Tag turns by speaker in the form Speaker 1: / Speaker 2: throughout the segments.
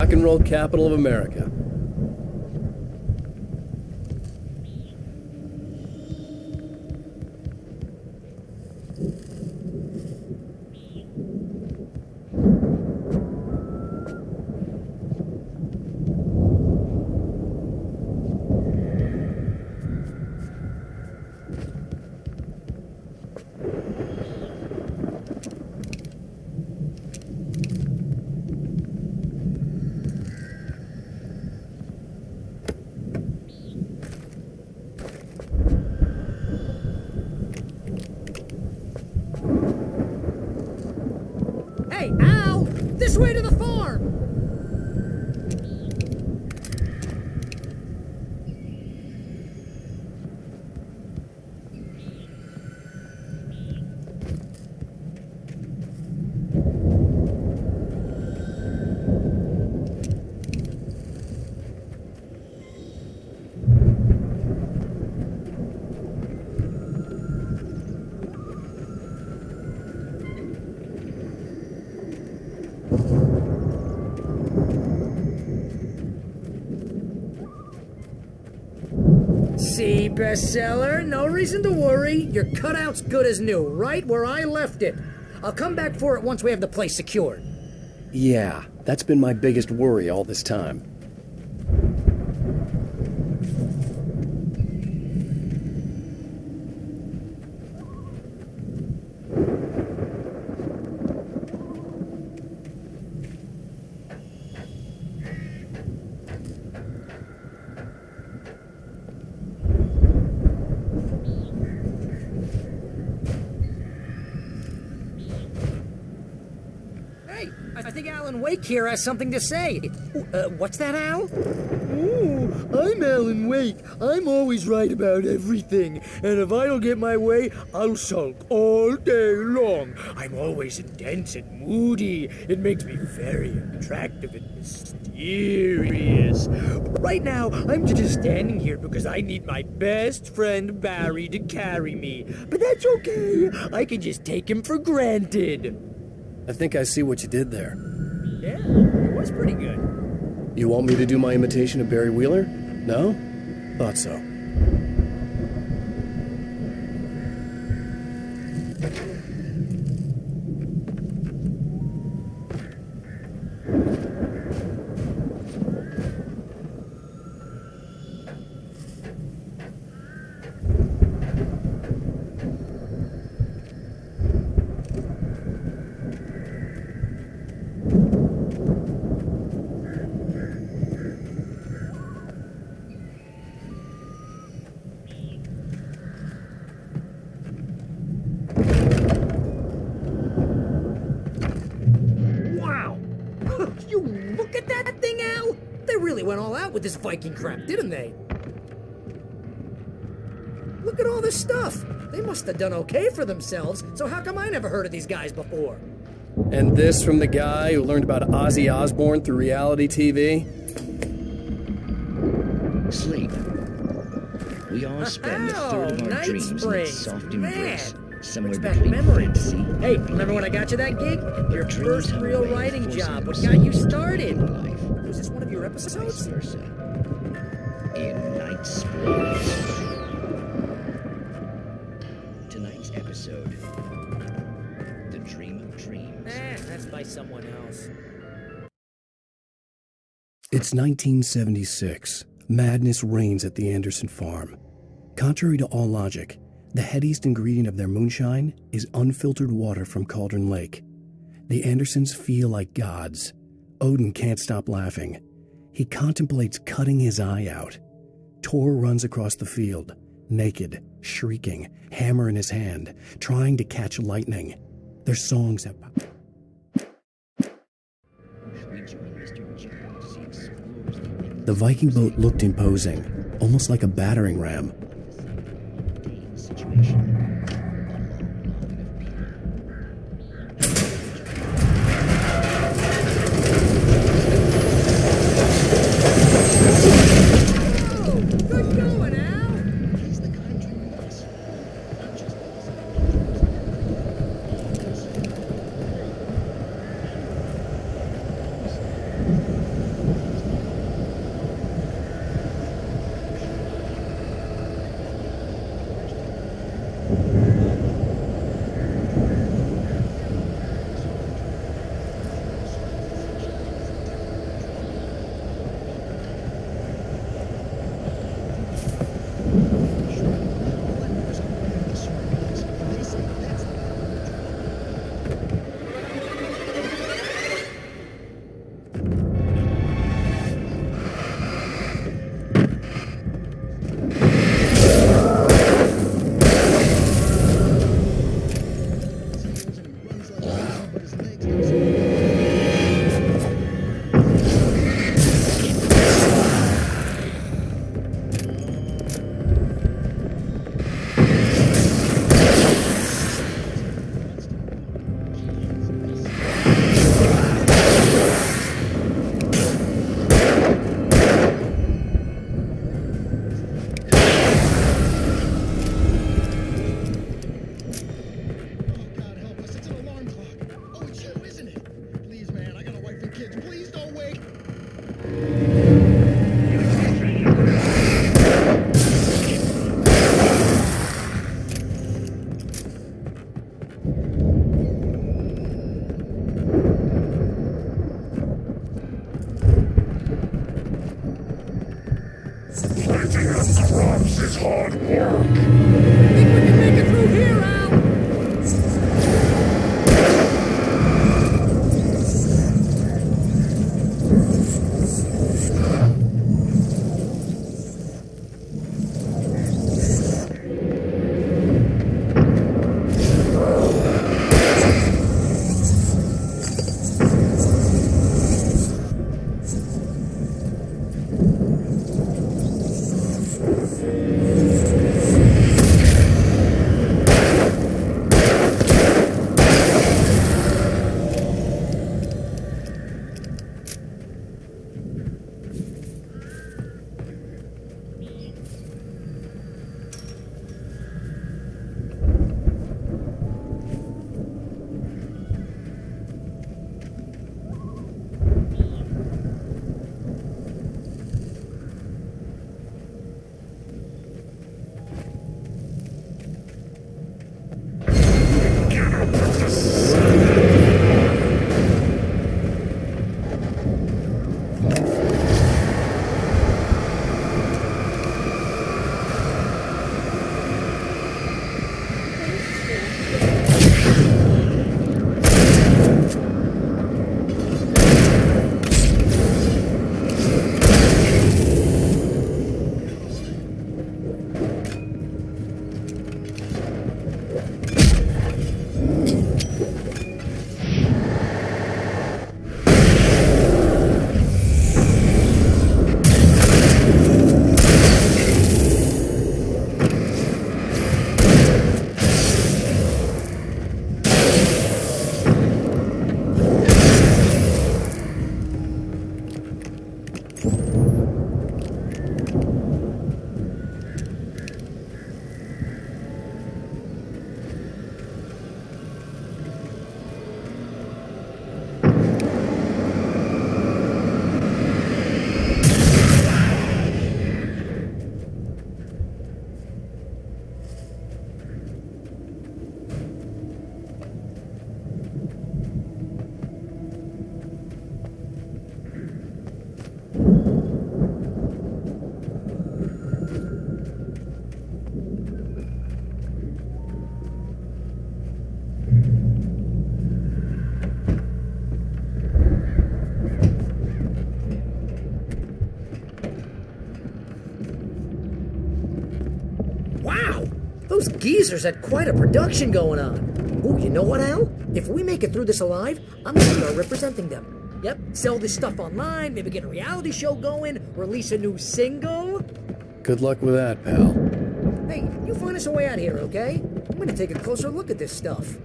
Speaker 1: rock and roll capital of America.
Speaker 2: Hey, Al! This way to the farm! See, bestseller? No reason to worry. Your cutout's good as new, right where I left it. I'll come back for it once we have the place secured.
Speaker 1: Yeah, that's been my biggest worry all this time.
Speaker 2: Hey, I think Alan Wake here has something to say. What's that, Al?
Speaker 3: Ooh, I'm Alan Wake. I'm always right about everything. And if I don't get my way, I'll sulk all day long. I'm always intense and moody. It makes me very attractive and mysterious. Right now, I'm just standing here because I need my best friend Barry to carry me. But that's okay. I can just take him for granted.
Speaker 1: I think I see what you did there.
Speaker 2: Yeah, it was pretty good.
Speaker 1: You want me to do my imitation of Barry Wheeler? No? Thought so.
Speaker 2: You look at that thing, Al! They really went all out with this Viking crap, didn't they? Look at all this stuff. They must have done okay for themselves, so how come I never heard of these guys before?
Speaker 1: And this from the guy who learned about Ozzy Osbourne through reality TV?
Speaker 4: Sleep. We all spend a third of our
Speaker 2: Night
Speaker 4: dreams in
Speaker 2: Springs.
Speaker 4: its soft
Speaker 2: Man,
Speaker 4: embrace, somewhere
Speaker 2: brings back
Speaker 4: between
Speaker 2: memories.
Speaker 4: fantasy and
Speaker 2: Hey,
Speaker 4: reality.
Speaker 2: remember when I got you that gig? Your
Speaker 4: Dreams
Speaker 2: first
Speaker 4: have a
Speaker 2: real
Speaker 4: way of
Speaker 2: writing
Speaker 4: forcing
Speaker 2: job. What
Speaker 4: themselves
Speaker 2: got you
Speaker 4: into
Speaker 2: started?
Speaker 4: life,
Speaker 2: Was this one of your
Speaker 4: vice
Speaker 2: episodes?
Speaker 4: versa. In Night Springs. Tonight's episode, The Dream of Dreams.
Speaker 2: That's by someone else.
Speaker 1: It's 1976. Madness reigns at the Anderson farm. Contrary to all logic, the headiest ingredient of their moonshine is unfiltered water from Cauldron Lake. The Andersons feel like gods. Odin can't stop laughing. He contemplates cutting his eye out. Tor runs across the field, naked, shrieking, hammer in his hand, trying to catch lightning. Their songs have...
Speaker 4: We join Mr. Jones as he explores the endless
Speaker 1: The Viking boat looked imposing, almost like a battering ram.
Speaker 4: mundane situation. A long line of people.
Speaker 2: Good going, Al!
Speaker 4: He's the kind dreamer of us. Not just because
Speaker 5: Fighting at the crops is hard work.
Speaker 2: Think we can make it through here, Al? Wow! Those geezers had quite a production going on. Ooh, you know what, Al? If we make it through this alive, I'm gonna start representing them. Yep, sell this stuff online, maybe get a reality show going, release a new single.
Speaker 1: Good luck with that, pal.
Speaker 2: Hey, you find us a way out here, okay? I'm gonna take a closer look at this stuff.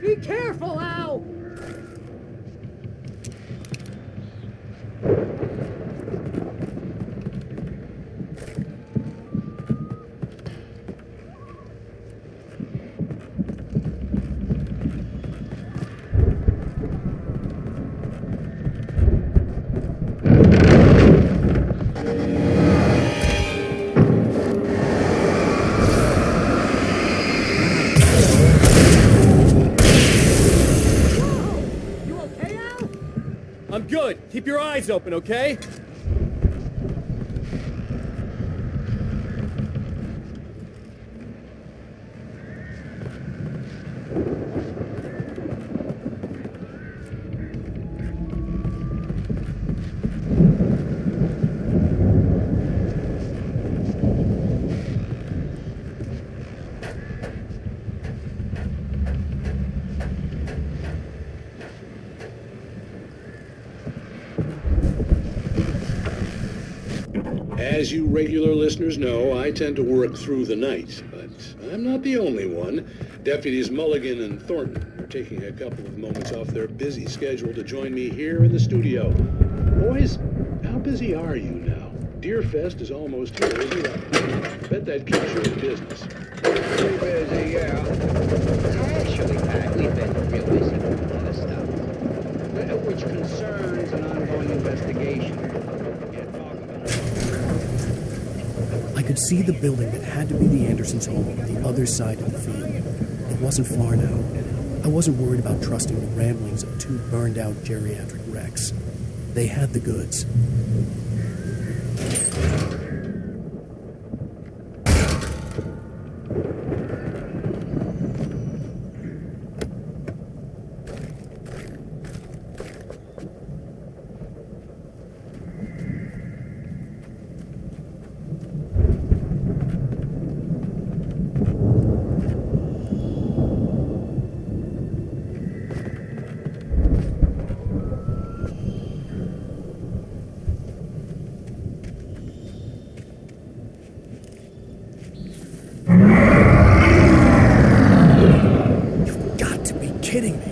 Speaker 2: Be careful, Al!
Speaker 6: I'm good. Keep your eyes open, okay?
Speaker 7: As you regular listeners know, I tend to work through the night, but I'm not the only one. Deputies Mulligan and Thornton are taking a couple of moments off their busy schedule to join me here in the studio. Boys, how busy are you now? Deerfest is almost here, isn't it? Bet that keeps you in business.
Speaker 8: Pretty busy, yeah. Actually, Pat, we've been real busy with a lot of stuff, which concerns an ongoing investigation.
Speaker 1: I could see the building that had to be the Andersons' home on the other side of the field. It wasn't far now. I wasn't worried about trusting the ramblings of two burned-out geriatric wrecks. They had the goods. Kidding me.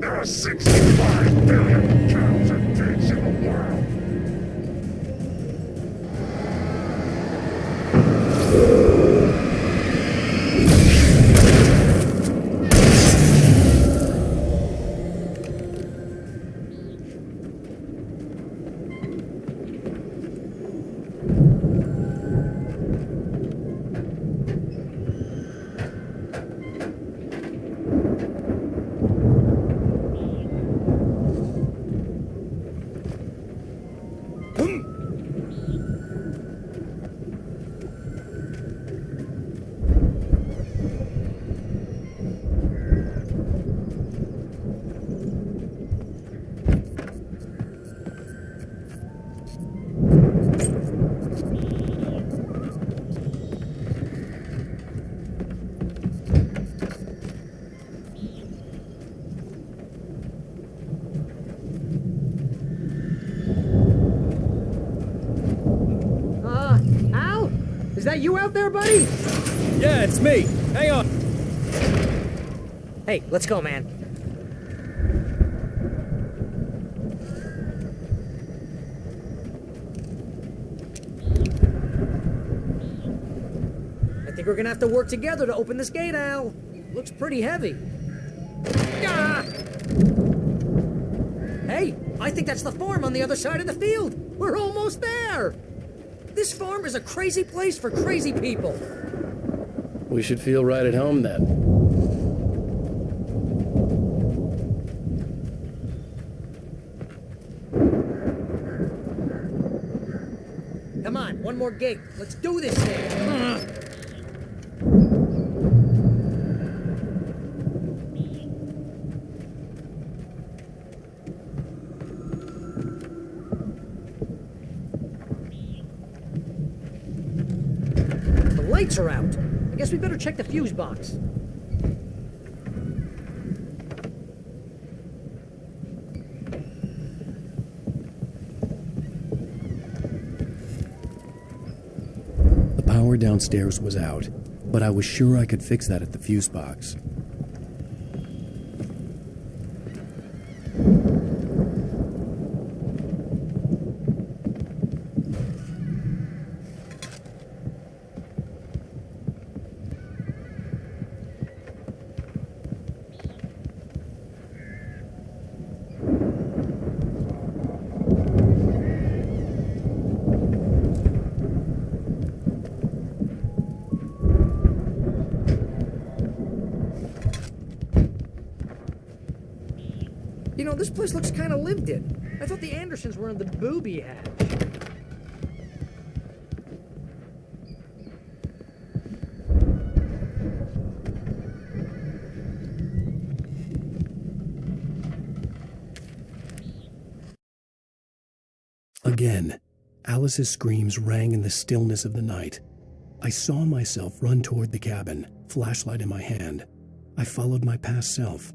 Speaker 5: There are 65 billion cows and pigs in the world.
Speaker 2: Al? Is that you out there, buddy?
Speaker 6: Yeah, it's me. Hang on.
Speaker 2: Hey, let's go, man. I think we're gonna have to work together to open this gate, Al. Looks pretty heavy. Ah! Hey, I think that's the farm on the other side of the field. We're almost there. This farm is a crazy place for crazy people.
Speaker 1: We should feel right at home then.
Speaker 2: Come on, one more gate. Let's do this thing. The lights are out. I guess we better check the fuse box.
Speaker 1: The power downstairs was out, but I was sure I could fix that at the fuse box.
Speaker 2: You know, this place looks kind of lived in. I thought the Andersons were in the booby hatch.
Speaker 1: Again, Alice's screams rang in the stillness of the night. I saw myself run toward the cabin, flashlight in my hand. I followed my past self.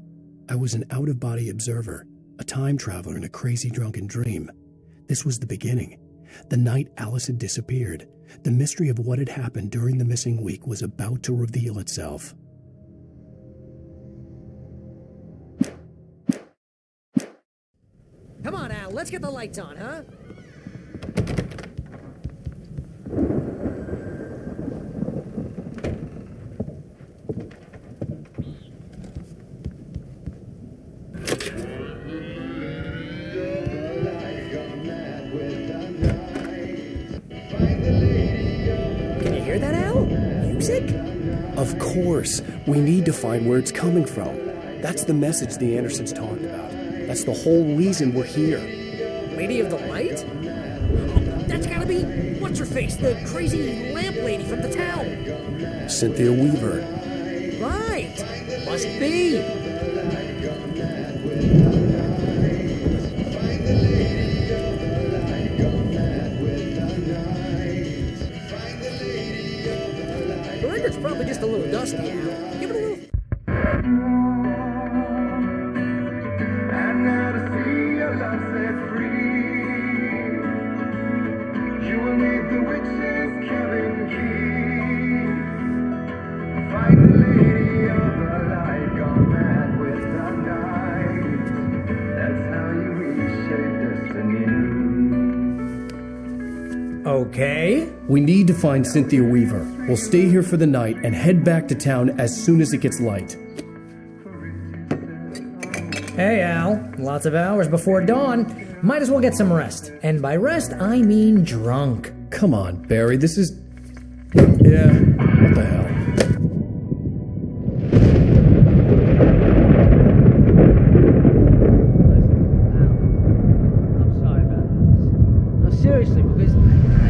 Speaker 1: I was an out-of-body observer, a time traveler in a crazy drunken dream. This was the beginning. The night Alice had disappeared. The mystery of what had happened during the missing week was about to reveal itself.
Speaker 2: Come on, Al, let's get the lights on, huh? Can you hear that, Al? Music?
Speaker 1: Of course, we need to find where it's coming from. That's the message the Andersons talked about. That's the whole reason we're here.
Speaker 2: Lady of the Light? Oh, that's gotta be, what's-her-face, the crazy lamp lady from the town.
Speaker 1: Cynthia Weaver.
Speaker 2: Right, must be. The record's probably just a little dusty, Al. Give it a little... Okay.
Speaker 1: We need to find Cynthia Weaver. We'll stay here for the night and head back to town as soon as it gets light.
Speaker 2: Hey, Al. Lots of hours before dawn. Might as well get some rest. And by rest, I mean drunk.
Speaker 1: Come on, Barry, this is... Yeah, what the hell?
Speaker 2: I'm sorry about this. No, seriously, because I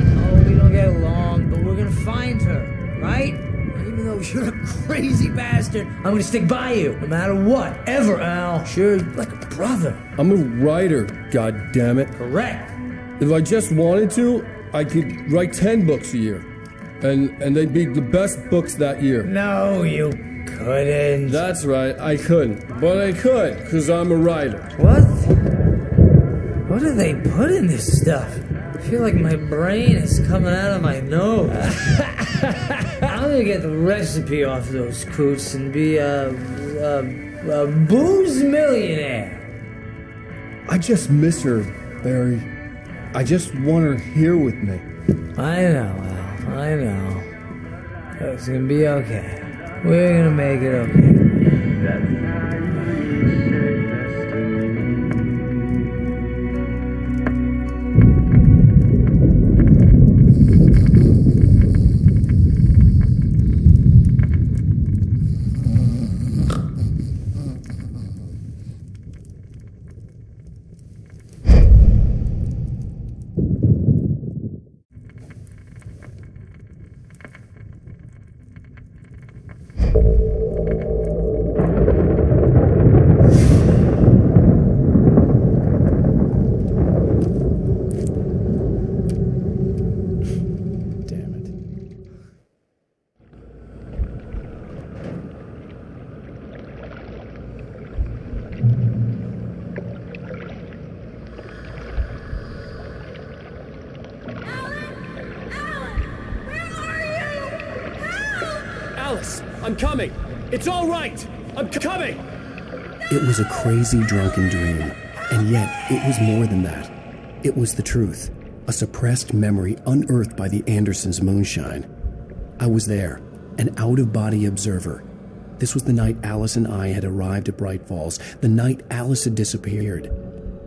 Speaker 2: know we don't get along, but we're gonna find her, right? Even though you're a crazy bastard, I'm gonna stick by you, no matter what, ever, Al. Sure, like a brother.
Speaker 6: I'm a writer, goddammit.
Speaker 2: Correct.
Speaker 6: If I just wanted to, I could write 10 books a year. And they'd be the best books that year.
Speaker 2: No, you couldn't.
Speaker 6: That's right, I couldn't. But I could, because I'm a writer.
Speaker 2: What? What do they put in this stuff? I feel like my brain is coming out of my nose. I'm gonna get the recipe off those coots and be a booze millionaire.
Speaker 6: I just miss her, Barry. I just want her here with me.
Speaker 2: I know, Al. I know. It's gonna be okay. We're gonna make it okay.
Speaker 6: Alice, I'm coming. It's all right. I'm coming.
Speaker 1: It was a crazy drunken dream, and yet it was more than that. It was the truth, a suppressed memory unearthed by the Andersons' moonshine. I was there, an out-of-body observer. This was the night Alice and I had arrived at Bright Falls, the night Alice had disappeared.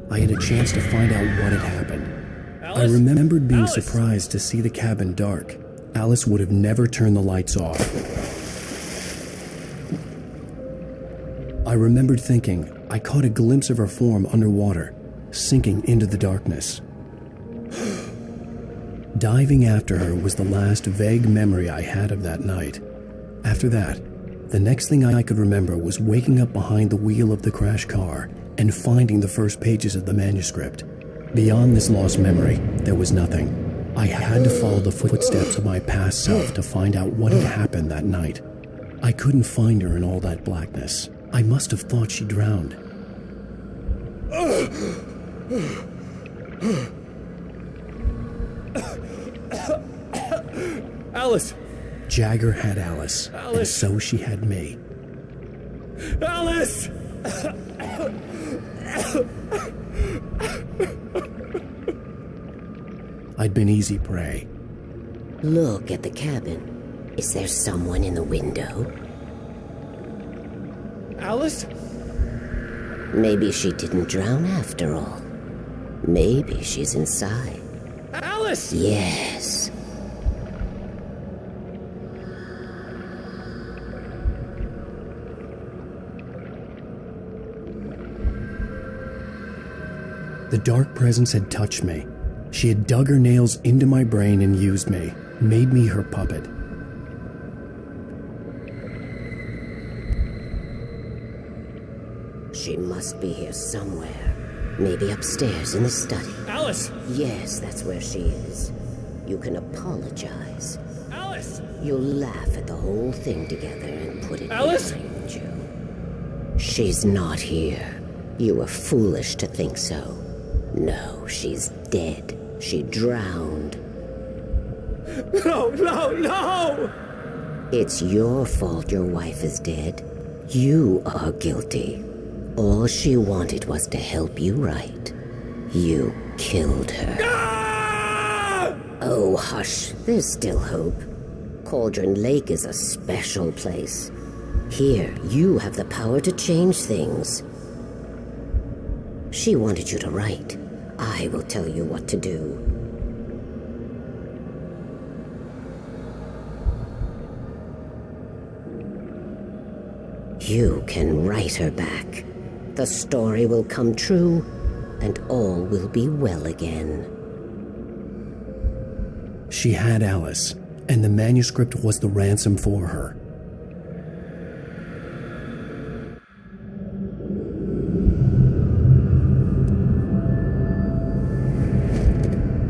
Speaker 1: I had a chance to find out what had happened.
Speaker 6: Alice?
Speaker 1: I remembered being
Speaker 6: Alice?
Speaker 1: surprised to see the cabin dark. Alice would have never turned the lights off. I remembered thinking I caught a glimpse of her form underwater, sinking into the darkness. Diving after her was the last vague memory I had of that night. After that, the next thing I could remember was waking up behind the wheel of the crashed car and finding the first pages of the manuscript. Beyond this lost memory, there was nothing. I had to follow the footsteps of my past self to find out what had happened that night. I couldn't find her in all that blackness. I must have thought she drowned.
Speaker 6: Alice!
Speaker 1: Jagger had Alice, and
Speaker 6: Alice!
Speaker 1: so she had me.
Speaker 6: Alice!
Speaker 1: I'd been easy prey.
Speaker 9: Look at the cabin. Is there someone in the window?
Speaker 6: Alice?
Speaker 9: Maybe she didn't drown after all. Maybe she's inside.
Speaker 6: Alice!
Speaker 9: Yes.
Speaker 1: The dark presence had touched me. She had dug her nails into my brain and used me, made me her puppet.
Speaker 9: She must be here somewhere. Maybe upstairs in the study.
Speaker 6: Alice!
Speaker 9: Yes, that's where she is. You can apologize.
Speaker 6: Alice!
Speaker 9: You'll laugh at the whole thing together and put it
Speaker 6: Alice?
Speaker 9: behind you. She's not here. You were foolish to think so. No, she's dead. She drowned.
Speaker 6: No, no, no!
Speaker 9: It's your fault your wife is dead. You are guilty. All she wanted was to help you right. You killed her.
Speaker 6: Ah!
Speaker 9: Oh, hush. There's still hope. Cauldron Lake is a special place. Here, you have the power to change things. She wanted you to write. I will tell you what to do. You can write her back. The story will come true, and all will be well again.
Speaker 1: She had Alice, and the manuscript was the ransom for her.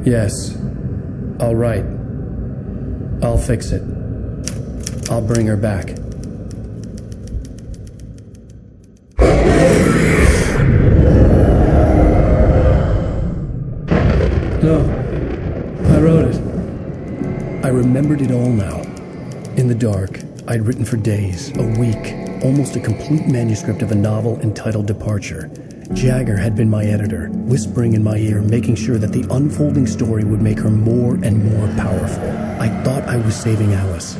Speaker 1: Yes, I'll write. I'll fix it. I'll bring her back. No, I wrote it. I remembered it all now. In the dark, I'd written for days, a week, almost a complete manuscript of a novel entitled Departure. Jagger had been my editor, whispering in my ear, making sure that the unfolding story would make her more and more powerful. I thought I was saving Alice.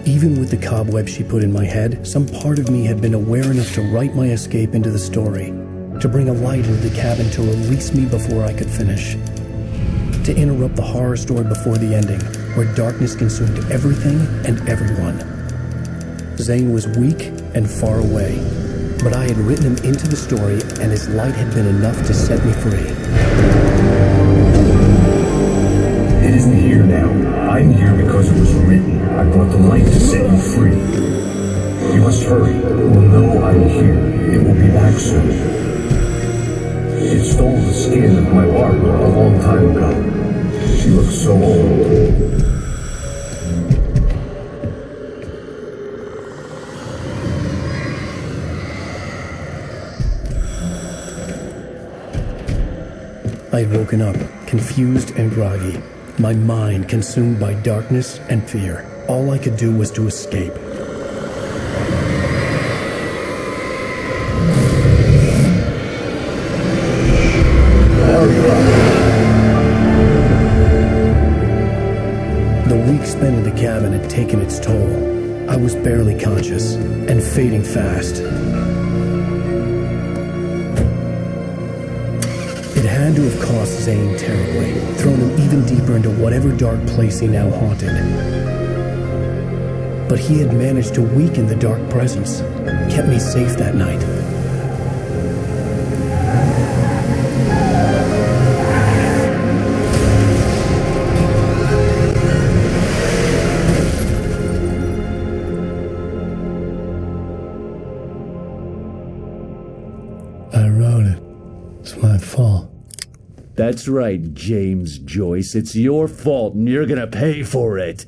Speaker 1: Even with the cobweb she put in my head, some part of me had been aware enough to write my escape into the story, to bring a light into the cabin to release me before I could finish, to interrupt the horror story before the ending, where darkness consumed everything and everyone. Zane was weak and far away, but I had written him into the story, and his light had been enough to set me free.
Speaker 10: It isn't here now. I'm here because it was written. I brought the light to set you free. You must hurry. We'll know I'm here. It will be back soon. It stole the skin of my Barbara a long time ago. She looks so old.
Speaker 1: I had woken up, confused and groggy, my mind consumed by darkness and fear. All I could do was to escape. The week spent in the cabin had taken its toll. I was barely conscious, and fading fast. It had to have cost Zane terribly, thrown him even deeper into whatever dark place he now haunted. But he had managed to weaken the dark presence, kept me safe that night. I wrote it. It's my fault.
Speaker 11: That's right, James Joyce. It's your fault, and you're gonna pay for it.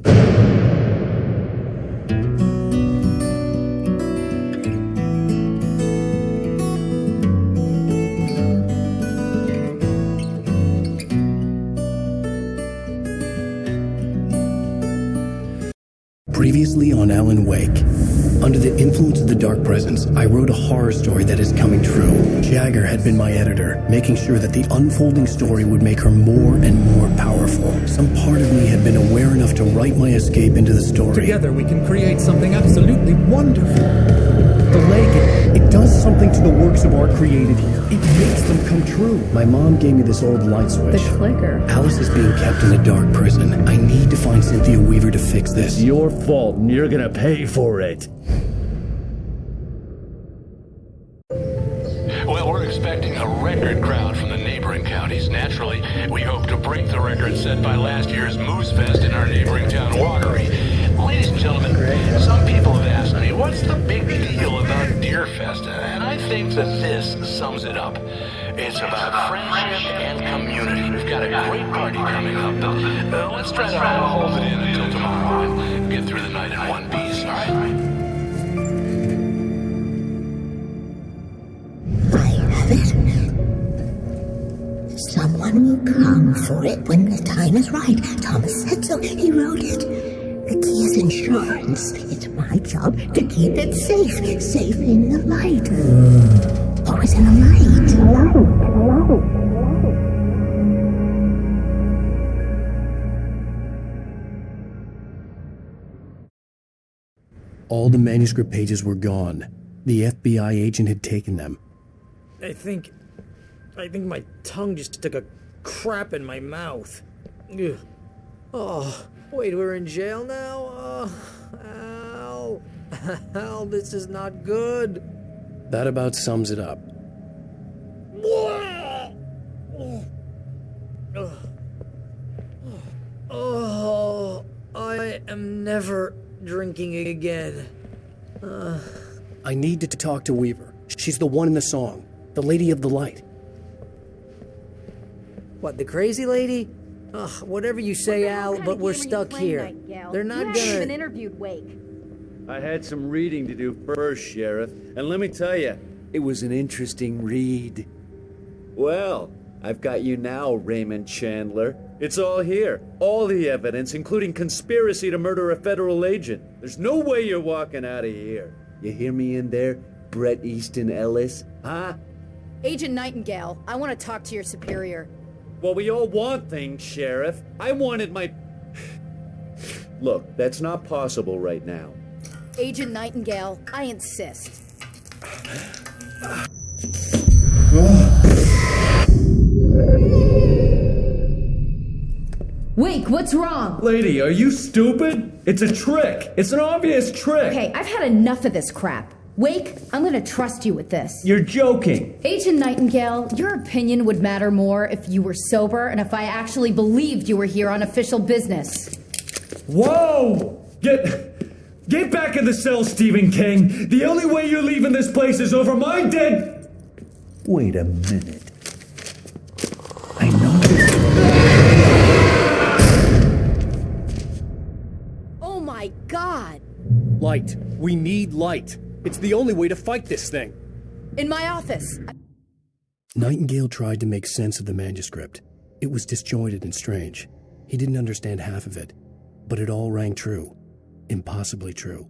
Speaker 1: loosely on Alan Wake. Under the influence of the dark presence, I wrote a horror story that is coming true. Jagger had been my editor, making sure that the unfolding story would make her more and more powerful. Some part of me had been aware enough to write my escape into the story.
Speaker 11: Together we can create something absolutely wonderful. The lake,
Speaker 1: it does something to the works of art created here. It makes them come true. My mom gave me this old light switch.
Speaker 12: The clicker.
Speaker 1: Alice is being kept in a dark prison. I need to find Cynthia Weaver to fix this.
Speaker 13: It's your fault, and you're gonna pay for it.
Speaker 14: Well, we're expecting a record crowd from the neighboring counties. Naturally, we hope to break the record set by last year's Moose Fest in our neighboring town, Watery. Ladies and gentlemen, some people have asked me, what's the big deal about Deer Fest? And I think that this sums it up. It's about friendship and community. We've got a great party coming up, but let's try to hold it in until tomorrow and get through the night in one piece, all right?
Speaker 9: Someone will come for it when the time is right. Thomas said so. He wrote it. The key is insurance. It's my job to keep it safe. Safe in the light. Always in the light.
Speaker 1: All the manuscript pages were gone. The FBI agent had taken them.
Speaker 2: I think my tongue just took a crap in my mouth. Ugh. Oh, wait, we're in jail now? Oh, Al, this is not good.
Speaker 1: That about sums it up.
Speaker 2: Oh, I am never drinking again.
Speaker 1: I need to talk to Weaver. She's the one in the song. The Lady of the Light.
Speaker 2: What, the crazy lady? Ugh, whatever you say, Al, but we're stuck here. They're not gonna...
Speaker 12: You haven't even interviewed Wake.
Speaker 13: I had some reading to do first, Sheriff, and let me tell you, it was an interesting read. Well, I've got you now, Raymond Chandler. It's all here. All the evidence, including conspiracy to murder a federal agent. There's no way you're walking out of here. You hear me in there, Bret Easton Ellis? Huh?
Speaker 12: Agent Nightingale, I want to talk to your superior.
Speaker 13: Well, we all want things, Sheriff. I wanted my... Look, that's not possible right now.
Speaker 12: Agent Nightingale, I insist. Wake, what's wrong?
Speaker 6: Lady, are you stupid? It's a trick. It's an obvious trick.
Speaker 12: Okay, I've had enough of this crap. Wake, I'm gonna trust you with this.
Speaker 6: You're joking.
Speaker 12: Agent Nightingale, your opinion would matter more if you were sober and if I actually believed you were here on official business.
Speaker 6: Whoa! Get back in the cell, Stephen King. The only way you're leaving this place is over my dead...
Speaker 15: Wait a minute. I know this...
Speaker 12: Oh my God!
Speaker 1: Light. We need light. It's the only way to fight this thing.
Speaker 12: In my office.
Speaker 1: Nightingale tried to make sense of the manuscript. It was disjointed and strange. He didn't understand half of it, but it all rang true. Impossibly true.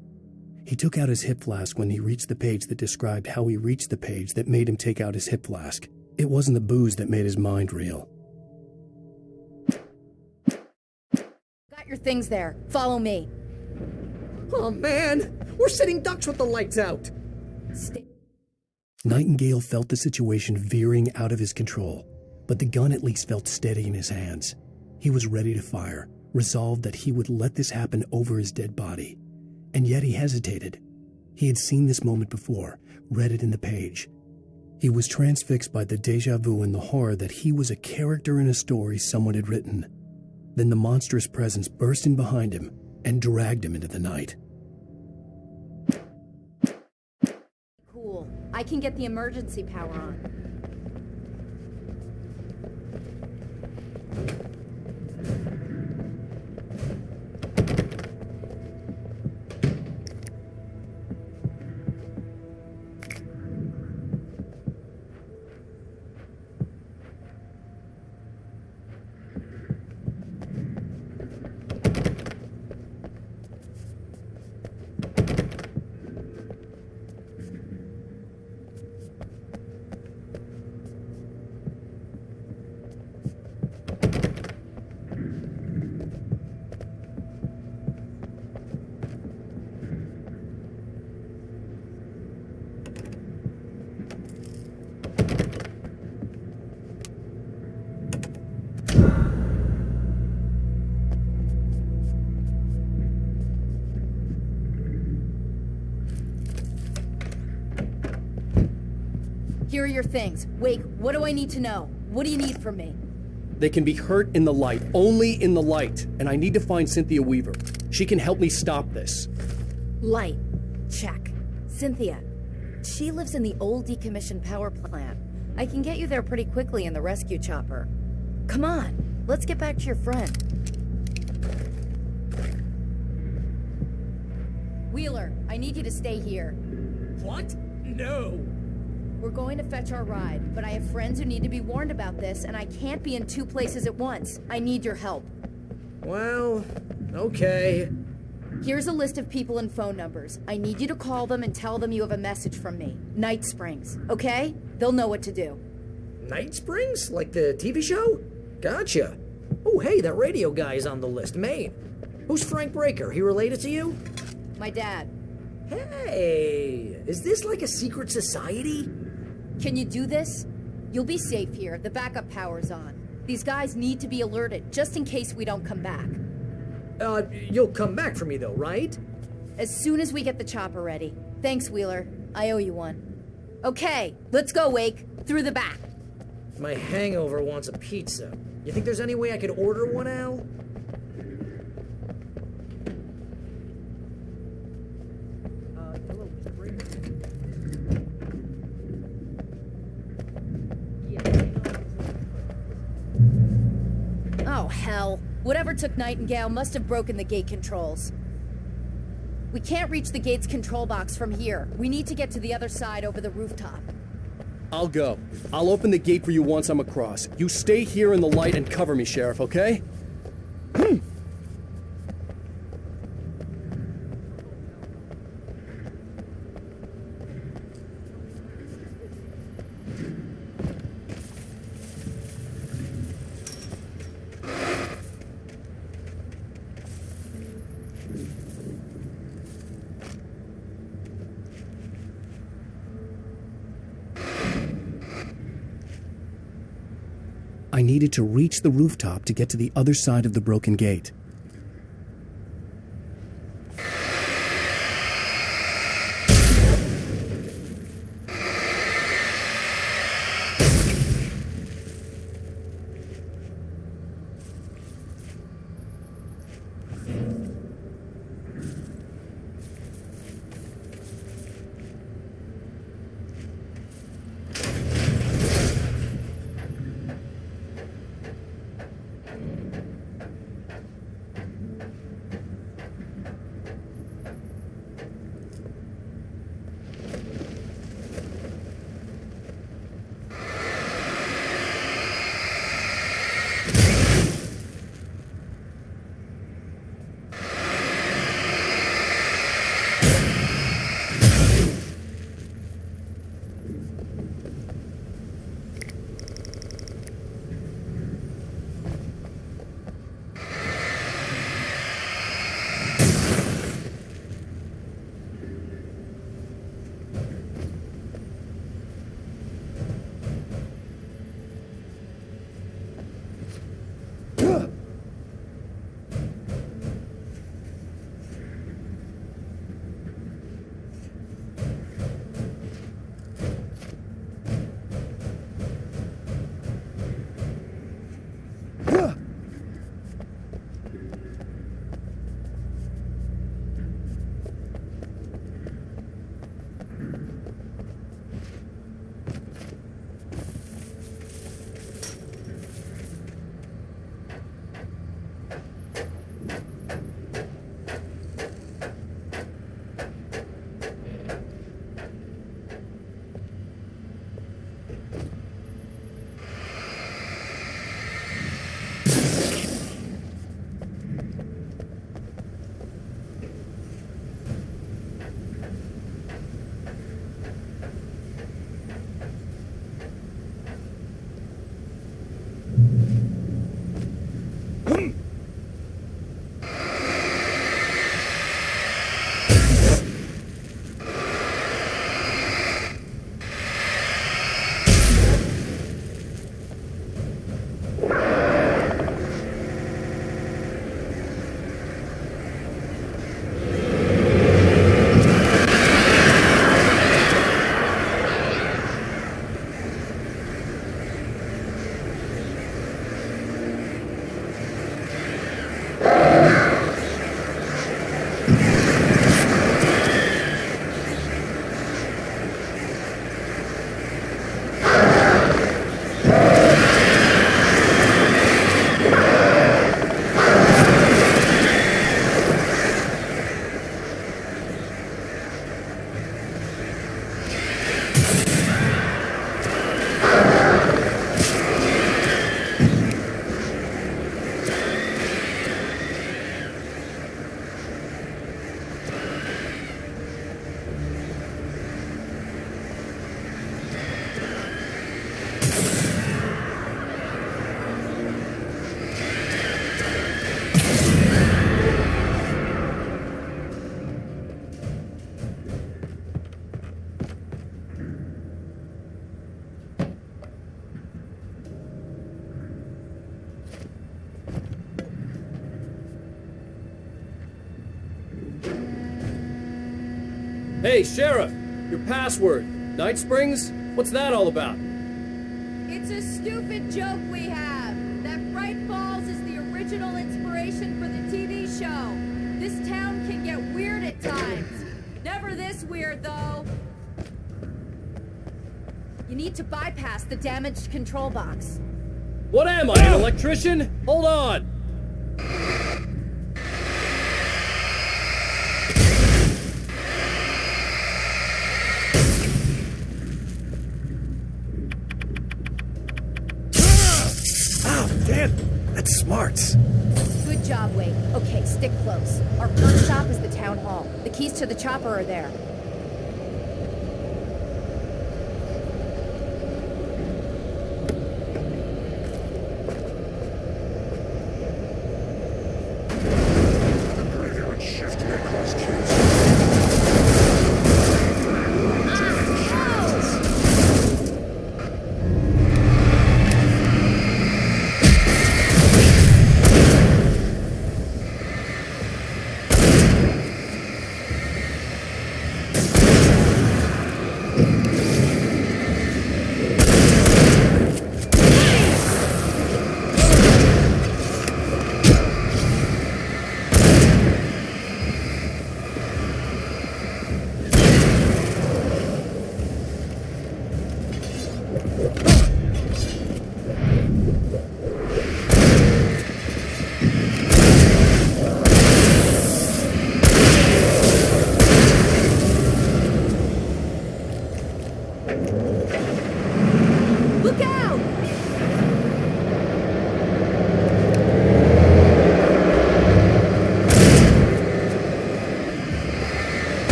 Speaker 1: He took out his hip flask when he reached the page that described how he reached the page that made him take out his hip flask. It wasn't the booze that made his mind reel.
Speaker 12: Got your things there. Follow me.
Speaker 2: Oh man, we're sitting ducks with the lights out.
Speaker 1: Nightingale felt the situation veering out of his control, but the gun at least felt steady in his hands. He was ready to fire, resolved that he would let this happen over his dead body. And yet he hesitated. He had seen this moment before, read it in the page. He was transfixed by the déjà vu and the horror that he was a character in a story someone had written. Then the monstrous presence burst in behind him and dragged him into the night.
Speaker 12: Cool. I can get the emergency power on. Here are your things. Wake, what do I need to know? What do you need from me?
Speaker 1: They can be hurt in the light, only in the light, and I need to find Cynthia Weaver. She can help me stop this.
Speaker 12: Light. Check. Cynthia. She lives in the old decommissioned power plant. I can get you there pretty quickly in the rescue chopper. Come on, let's get back to your friend. Wheeler, I need you to stay here.
Speaker 2: What? No.
Speaker 12: We're going to fetch our ride, but I have friends who need to be warned about this, and I can't be in 2 places at once. I need your help.
Speaker 2: Well, okay.
Speaker 12: Here's a list of people and phone numbers. I need you to call them and tell them you have a message from me. Night Springs, okay? They'll know what to do.
Speaker 2: Night Springs? Like the TV show? Gotcha. Oh, hey, that radio guy is on the list. Maine. Who's Frank Breaker? He related to you?
Speaker 12: My dad.
Speaker 2: Hey, is this like a secret society?
Speaker 12: Can you do this? You'll be safe here. The backup power's on. These guys need to be alerted, just in case we don't come back.
Speaker 2: You'll come back for me though, right?
Speaker 12: As soon as we get the chopper ready. Thanks, Wheeler. I owe you one. Okay, let's go, Wake. Through the back.
Speaker 2: My hangover wants a pizza. You think there's any way I could order one, Al? Hello, Mr. Breaker.
Speaker 12: Oh, hell. Whatever took Nightingale must have broken the gate controls. We can't reach the gate's control box from here. We need to get to the other side over the rooftop.
Speaker 1: I'll go. I'll open the gate for you once I'm across. You stay here in the light and cover me, Sheriff, okay? I needed to reach the rooftop to get to the other side of the broken gate.
Speaker 16: Hey, Sheriff! Your password. Night Springs? What's that all about?
Speaker 17: It's a stupid joke we have. That Bright Falls is the original inspiration for the TV show. This town can get weird at times. Never this weird, though. You need to bypass the damaged control box.
Speaker 16: What am I, an electrician? Hold on!
Speaker 1: That's smart.
Speaker 12: Good job, Wade. Okay, stick close. Our first stop is the town hall. The keys to the chopper are there.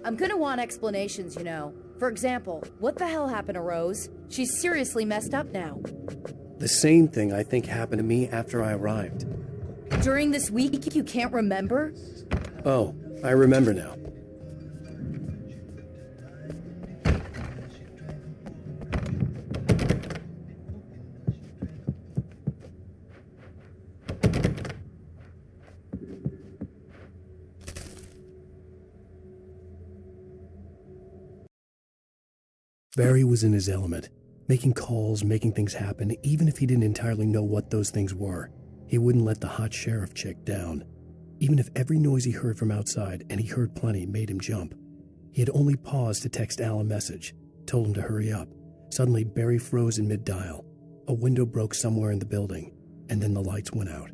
Speaker 12: I'm gonna want explanations, you know. For example, what the hell happened to Rose? She's seriously messed up now.
Speaker 1: The same thing I think happened to me after I arrived.
Speaker 12: During this week, you can't remember?
Speaker 1: Oh, I remember now. Barry was in his element, making calls, making things happen, even if he didn't entirely know what those things were. He wouldn't let the hot sheriff chick down. Even if every noise he heard from outside, and he heard plenty, made him jump. He had only paused to text Al a message, told him to hurry up. Suddenly, Barry froze in mid-dial. A window broke somewhere in the building, and then the lights went out.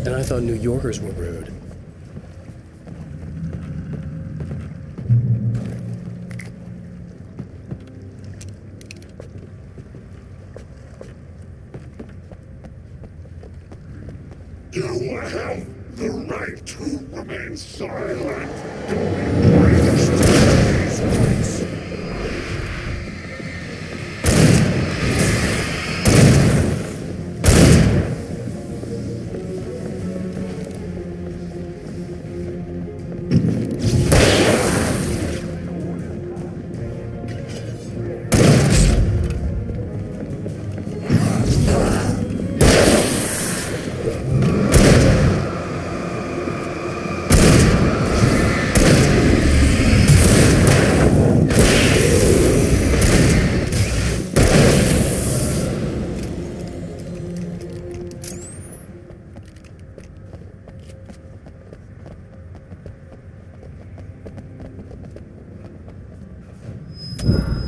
Speaker 1: And I thought New Yorkers were rude.
Speaker 5: You have the right to remain silent. I understand these rights.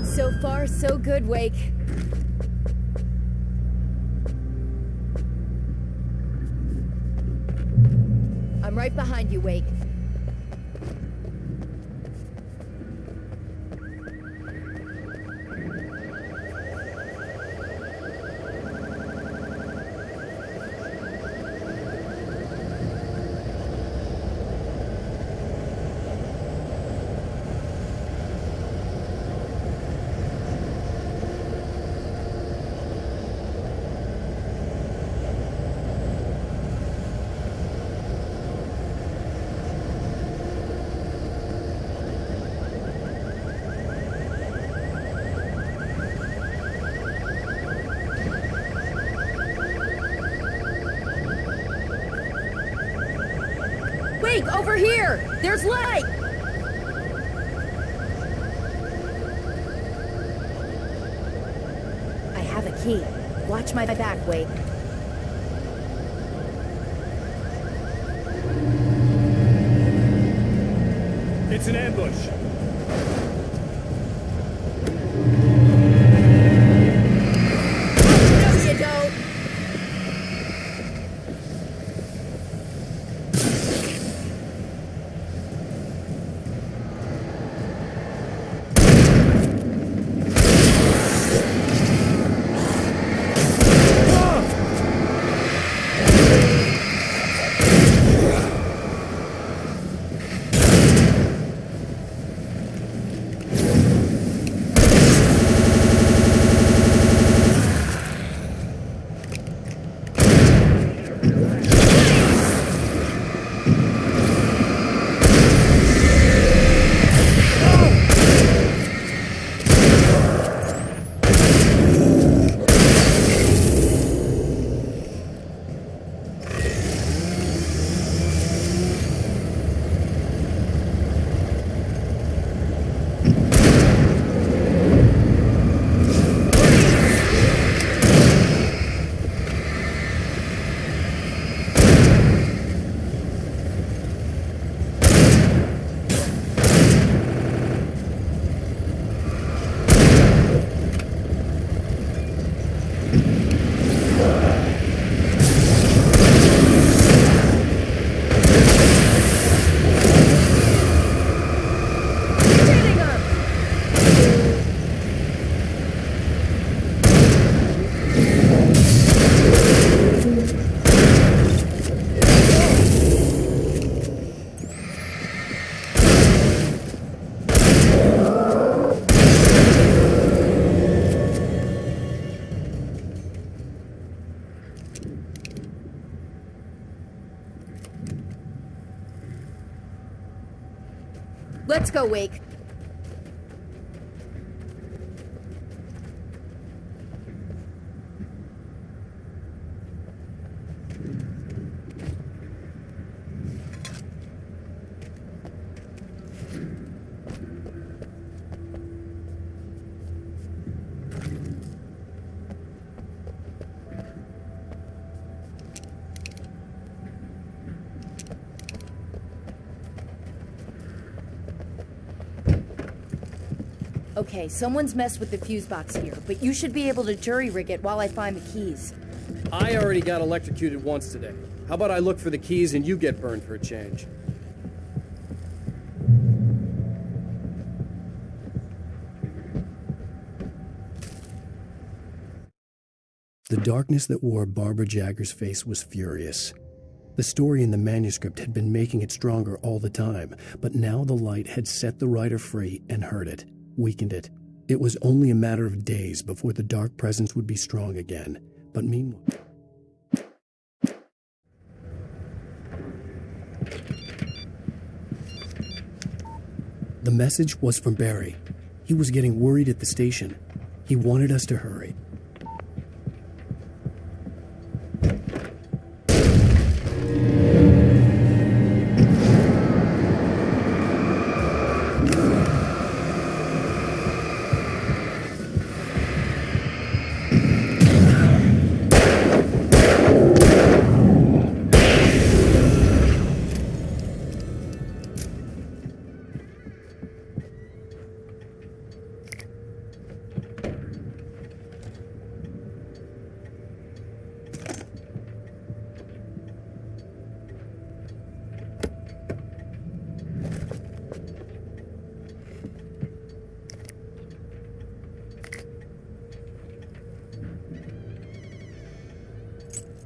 Speaker 12: So far, so good, Wake. I'm right behind you, Wake. Wake, over here! There's light! I have a key. Watch my back, Wake.
Speaker 6: It's an ambush.
Speaker 12: No, you don't! Let's go, Wake. Okay, someone's messed with the fuse box here, but you should be able to jury-rig it while I find the keys.
Speaker 16: I already got electrocuted once today. How about I look for the keys and you get burned for a change?
Speaker 1: The darkness that wore Barbara Jagger's face was furious. The story in the manuscript had been making it stronger all the time, but now the light had set the writer free and hurt it, weakened it. It was only a matter of days before the dark presence would be strong again, but meanwhile... The message was from Barry. He was getting worried at the station. He wanted us to hurry.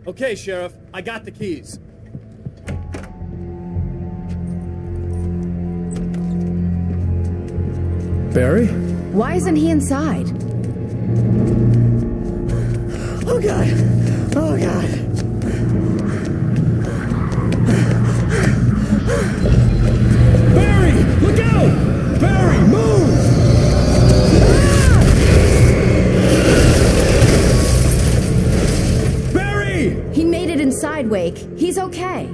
Speaker 16: Okay, Sheriff, I got the keys.
Speaker 6: Barry?
Speaker 12: Why isn't he inside?
Speaker 2: Oh, God. Oh, God.
Speaker 6: Barry! Look out! Barry, move! Barry!
Speaker 12: He made it inside, Wake. He's okay.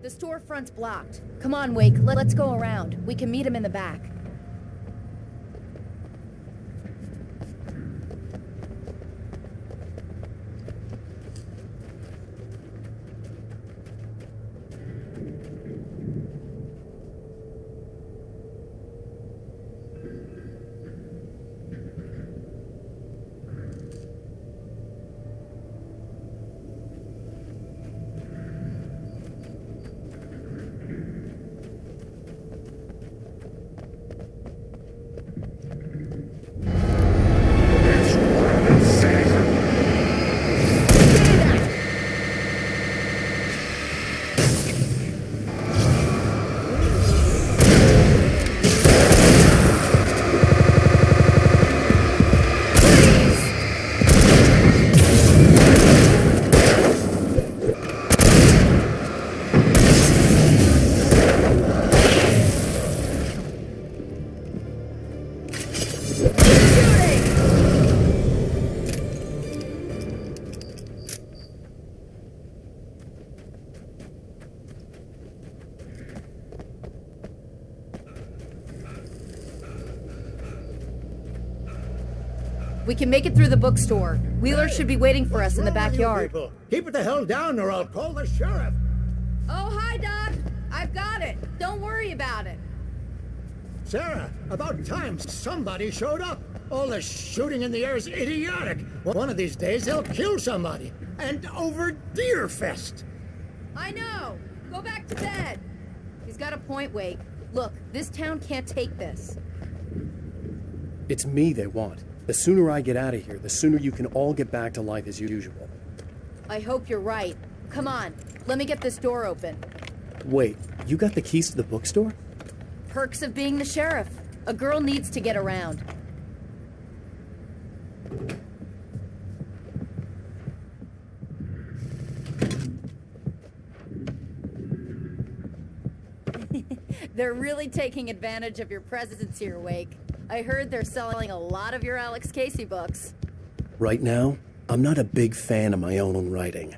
Speaker 12: The storefront's blocked. Come on, Wake. Let's go around. We can meet him in the back. We can make it through the bookstore. Wheeler should be waiting for us in the backyard.
Speaker 3: Keep it the hell down or I'll call the sheriff.
Speaker 17: Oh, hi, Doc. I've got it. Don't worry about it.
Speaker 3: Sarah, about time somebody showed up. All the shooting in the air is idiotic. One of these days they'll kill somebody. And over Deerfest.
Speaker 17: I know. Go back to bed.
Speaker 12: He's got a point, Wake. Look, this town can't take this.
Speaker 1: It's me they want. The sooner I get out of here, the sooner you can all get back to life as usual.
Speaker 12: I hope you're right. Come on, let me get this door open.
Speaker 1: Wait, you got the keys to the bookstore?
Speaker 12: Perks of being the sheriff. A girl needs to get around. They're really taking advantage of your presence here, Wake. I heard they're selling a lot of your Alex Casey books.
Speaker 1: Right now, I'm not a big fan of my own writing.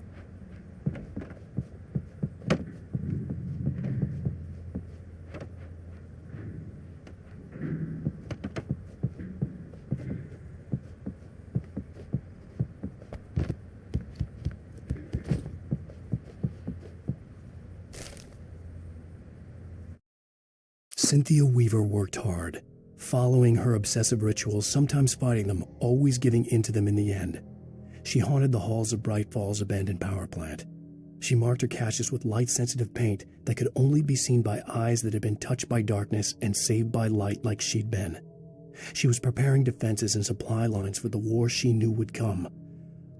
Speaker 1: Cynthia Weaver worked hard, following her obsessive rituals, sometimes fighting them, always giving in to them in the end. She haunted the halls of Bright Falls' abandoned power plant. She marked her caches with light-sensitive paint that could only be seen by eyes that had been touched by darkness and saved by light like she'd been. She was preparing defenses and supply lines for the war she knew would come.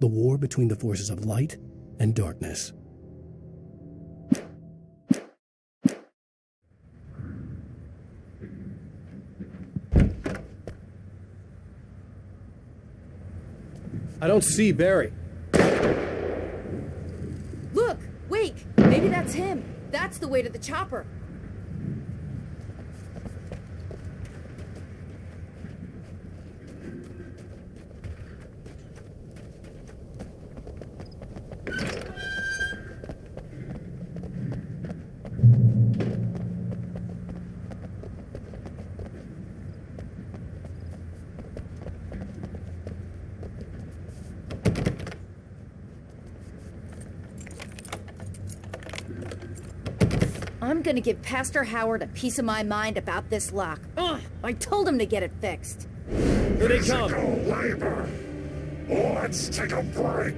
Speaker 1: The war between the forces of light and darkness.
Speaker 16: I don't see Barry.
Speaker 12: Look! Wake! Maybe that's him. That's the way to the chopper. I'm gonna give Pastor Howard a piece of my mind about this lock. Ugh! I told him to get it fixed.
Speaker 16: Here they come.
Speaker 5: Physical labor. Let's take a break.